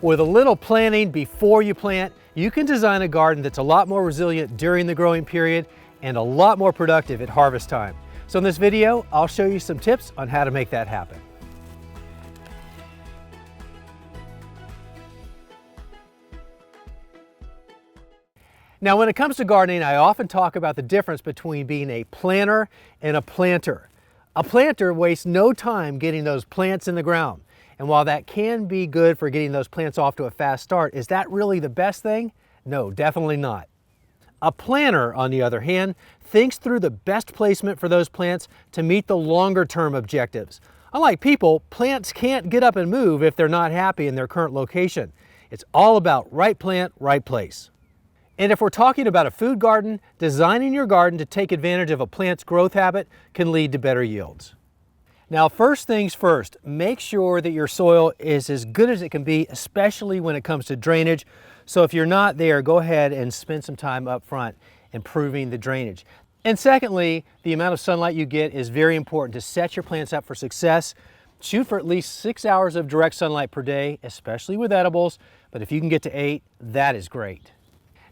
With a little planning before you plant, you can design a garden that's a lot more resilient during the growing period and a lot more productive at harvest time. So in this video, I'll show you some tips on how to make that happen. Now, when it comes to gardening, I often talk about the difference between being a planter and a planter. A planter wastes no time getting those plants in the ground. And while that can be good for getting those plants off to a fast start, is that really the best thing? No, definitely not. A planter, on the other hand, thinks through the best placement for those plants to meet the longer term objectives. Unlike people, plants can't get up and move if they're not happy in their current location. It's all about right plant, right place. And if we're talking about a food garden, designing your garden to take advantage of a plant's growth habit can lead to better yields. Now, first things first, make sure that your soil is as good as it can be, especially when it comes to drainage. So if you're not there, go ahead and spend some time up front improving the drainage. And secondly, the amount of sunlight you get is very important to set your plants up for success. Shoot for at least 6 hours of direct sunlight per day, especially with edibles, but if you can get to 8, that is great.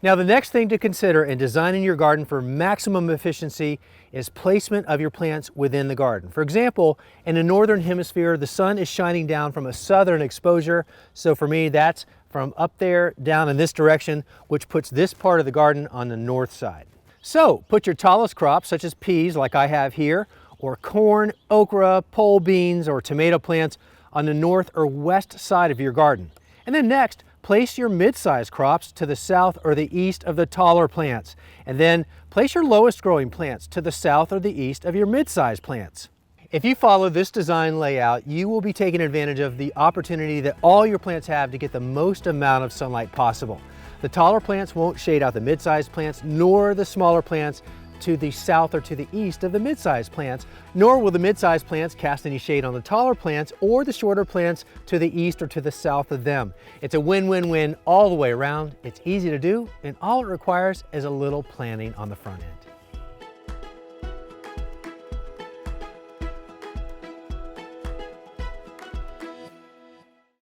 Now, the next thing to consider in designing your garden for maximum efficiency is placement of your plants within the garden. For example, in the northern hemisphere, the sun is shining down from a southern exposure. So for me, that's from up there down in this direction, which puts this part of the garden on the north side. So put your tallest crops, such as peas like I have here, or corn, okra, pole beans, or tomato plants on the north or west side of your garden. And then next, place your mid-sized crops to the south or the east of the taller plants. And then place your lowest growing plants to the south or the east of your mid-sized plants. If you follow this design layout, you will be taking advantage of the opportunity that all your plants have to get the most amount of sunlight possible. The taller plants won't shade out the mid-sized plants, nor the smaller plants to the south or to the east of the mid-sized plants, nor will the mid-sized plants cast any shade on the taller plants or the shorter plants to the east or to the south of them. It's a win-win-win all the way around. It's easy to do, and all it requires is a little planning on the front end.